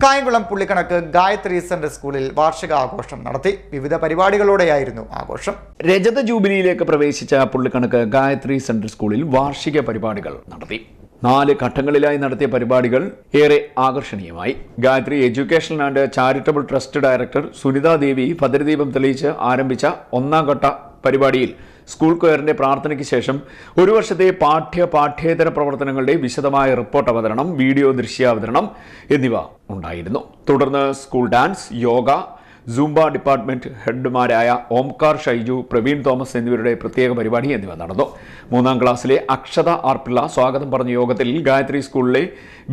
കായംകുളം പുള്ളിക്കണക്ക് Gayathri central സ്കൂളിൽ വാർഷികാഘോഷം നടത്തി. വിവിധ പരിപാടികളോടെയായിരുന്നു ആഘോഷം. രജത ജൂബിലിയിലേക്ക് പ്രവേശിച്ച പുള്ളിക്കണക്ക് ഗായത്രി സെൻട്രൽ സ്കൂളിൽ വാർഷിക പരിപാടികൾ നടത്തി. 4 ഘട്ടങ്ങളിലായി നടത്തിയ പരിപാടികൾ ഏറെ ആകർഷണീയമായി. Gayathri education and charitable trust director Sunitha Devi ഭദ്രദീപം തെളിയിച്ച് ആരംഭിച്ച 1ാം ഘട്ട പരിപാടിയിൽ സ്കൂൾ കൊയറിന്റെ പ്രാർത്ഥനയ്ക്ക് ശേഷം ഒരു വർഷത്തെ പാഠ്യേതര പ്രവർത്തനങ്ങളുടെ വിശദമായ റിപ്പോർട്ട് അവതരണം, വീഡിയോ ദൃശ്യാവതരണം എന്നിവ ഉണ്ടായിരുന്നു. തുടർന്ന് school dance, yoga, zumba department ഹെഡ്മാരായ ഓംകാർ ഷൈജു, പ്രവീൺ തോമസ് എന്നിവരുടെ പ്രത്യേക പരിപാടി എന്നിവ നടന്നു. 3ാം ക്ലാസ്സിലെ അക്ഷത ആർ പിള്ള സ്വാഗതം പറഞ്ഞ യോഗത്തിൽ ഗായത്രി സ്കൂളിലെ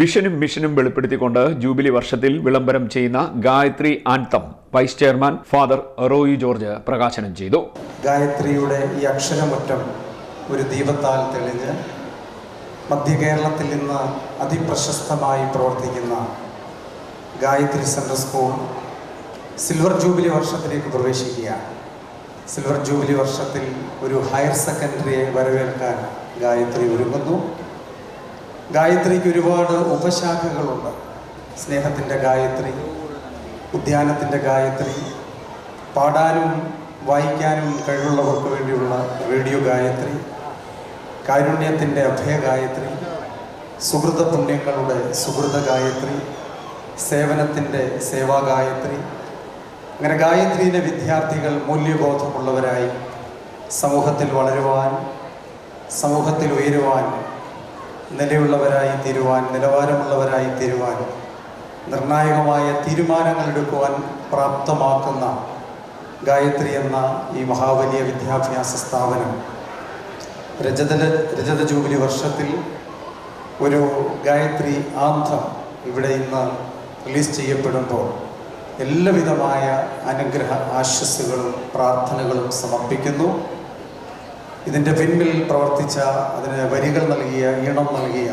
വിഷനും മിഷനും വെളിപ്പെടുത്തിക്കൊണ്ട് ജൂബിലി വർഷത്തിൽ വിളംബരം ചെയ്യുന്ന Gayathri anthem vice chairman father Roy George പ്രകാശനം ചെയ്തു. ഗായത്രിയുടെ ഈ അക്ഷരമുറ്റം ഒരു ദീപത്താൽ തെളിഞ്ഞ് മധ്യ കേരളത്തിൽ നിന്ന് അതിപ്രശസ്തമായി പ്രവർത്തിക്കുന്ന Gayathri central school silver jubilee വർഷത്തിലേക്ക് പ്രവേശിക്കുകയാണ്. സിൽവർ ജൂബിലി വർഷത്തിൽ ഒരു ഹയർ സെക്കൻഡറിയെ വരവേൽക്കാൻ ഗായത്രി ഒരുങ്ങുന്നു. ഗായത്രിക്ക് ഒരുപാട് ഉപശാഖകളുണ്ട്. സ്നേഹത്തിൻ്റെ ഗായത്രി, ഉദ്യാനത്തിൻ്റെ ഗായത്രി, പാടാനും വായിക്കാനും കഴിവുള്ളവർക്ക് വേണ്ടിയുള്ള റേഡിയോ ഗായത്രി, കാരുണ്യത്തിൻ്റെ അഭയ ഗായത്രി, സുഹൃത പുണ്യങ്ങളുടെ സുഹൃത ഗായത്രി, സേവനത്തിൻ്റെ സേവാ ഗായത്രി. അങ്ങനെ ഗായത്രിയിലെ വിദ്യാർത്ഥികൾ മൂല്യബോധമുള്ളവരായി സമൂഹത്തിൽ വളരുവാൻ, സമൂഹത്തിൽ ഉയരുവാൻ, നിലയുള്ളവരായി തീരുവാൻ, നിലവാരമുള്ളവരായി തീരുവാൻ, നിർണായകമായ തീരുമാനങ്ങൾ എടുക്കുവാൻ പ്രാപ്തമാക്കുന്ന ഗായത്രി എന്ന ഈ മഹാവലിയ വിദ്യാഭ്യാസ സ്ഥാപനം രജത ജൂബിലി വർഷത്തിൽ ഒരു ഗായത്രി ആന്തം ഇവിടെ ഇന്ന് റിലീസ് ചെയ്യപ്പെടുമ്പോൾ എല്ലാവിധമായ അനുഗ്രഹ ആശസ്സുകളും പ്രാർത്ഥനകളും സമർപ്പിക്കുന്നു. ഇതിൻ്റെ പിന്നിൽ പ്രവർത്തിച്ച, അതിന് വരികൾ നൽകിയ, ഈണം നൽകിയ,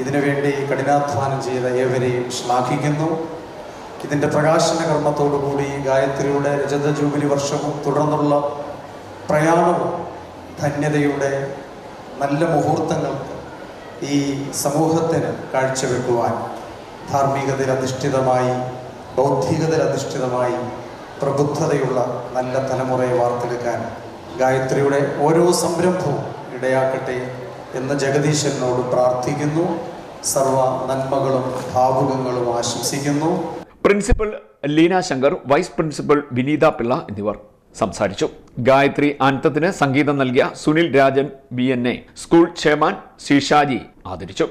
ഇതിനുവേണ്ടി കഠിനാധ്വാനം ചെയ്ത ഏവരെയും ശ്ലാഘിക്കുന്നു. ഇതിൻ്റെ പ്രകാശന കർമ്മത്തോടുകൂടി ഗായത്രിയുടെ രജത ജൂബിലി വർഷവും തുടർന്നുള്ള പ്രയാണവും ധന്യതയുടെ നല്ല മുഹൂർത്തങ്ങൾക്ക് ഈ സമൂഹത്തിന് കാഴ്ചവെക്കുവാൻ ധാർമ്മികതയിൽ അധിഷ്ഠിതമായി, ബൗദ്ധികതയിൽ അധിഷ്ഠിതമായി പ്രബുദ്ധതയുള്ള നല്ല തലമുറയെ വാർത്തെടുക്കാൻ ഗായത്രിയുടെ ഓരോ സംരംഭവും ഇടയാക്കട്ടെ എന്ന് ജഗദീശനോട് പ്രാർത്ഥിക്കുന്നു. സർവ നന്മകളും ഭാവുകങ്ങളും ആശംസിക്കുന്നു. Principal Leena Shankar, vice principal Vineetha Pillai എന്നിവർ സംസാരിച്ചു. ഗായത്രി ആൻതത്തിന് സംഗീതം നൽകിയ Sunil Rajan BNA school chairman Shishaji ആദരിച്ചു.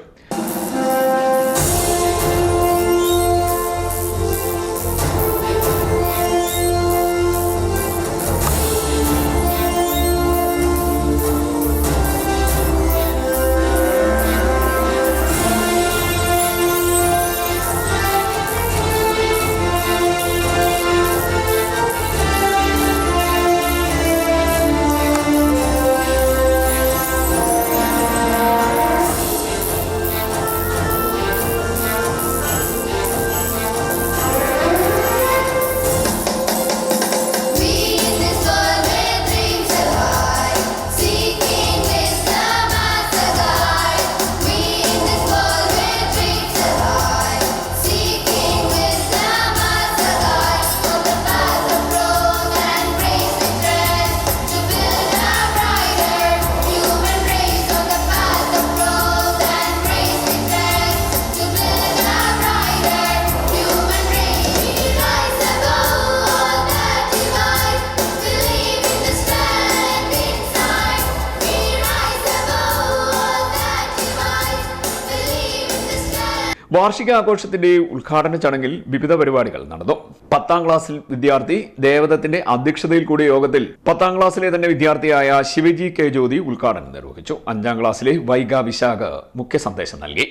വാർഷികാഘോഷത്തിന്റെ ഉദ്ഘാടന ചടങ്ങിൽ വിവിധ പരിപാടികൾ നടന്നു. 10ാം ക്ലാസ്സിൽ വിദ്യാർത്ഥി ദേവദത്തിന്റെ അധ്യക്ഷതയിൽ കൂടിയ യോഗത്തിൽ 10ാം ക്ലാസ്സിലെ തന്നെ വിദ്യാർത്ഥിയായ ശിവജി കെ ജ്യോതി ഉദ്ഘാടനം നിർവഹിച്ചു. 5ാം ക്ലാസ്സിലെ വൈഗ വിശാഖ് മുഖ്യ സന്ദേശം നൽകി.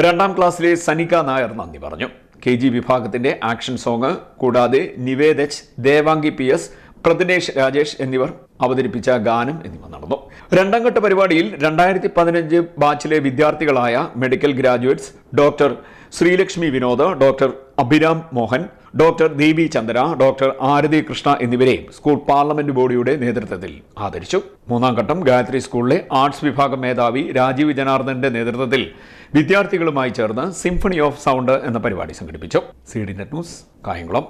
2ാം ക്ലാസ്സിലെ സനിക നായർ നന്ദി പറഞ്ഞു. KG വിഭാഗത്തിന്റെ ആക്ഷൻ സോങ് കൂടാതെ നിവേദ് H, ദേവാംഗി PS, പ്രതിനേഷ് രാജേഷ് എന്നിവർ അവതരിപ്പിച്ച ഗാനം എന്നിവ നടന്നു. 2ാം ഘട്ട പരിപാടിയിൽ 2015 ബാച്ചിലെ വിദ്യാർത്ഥികളായ medical graduates doctor Sreelakshmi Vinod, doctor Abhiram Mohan, doctor Devi Chandra, doctor Arathi Krishna എന്നിവരെ സ്കൂൾ പാർലമെന്റ് ബോഡിയുടെ നേതൃത്വത്തിൽ ആദരിച്ചു. മൂന്നാം ഘട്ടം ഗായത്രി സ്കൂളിലെ ആർട്സ് വിഭാഗം മേധാവി രാജീവ് ജനാർദ്ദന്റെ നേതൃത്വത്തിൽ വിദ്യാർത്ഥികളുമായി ചേർന്ന് സിംഫണി ഓഫ് സൗണ്ട് എന്ന പരിപാടി സംഘടിപ്പിച്ചു. CD net news, Kayamkulam.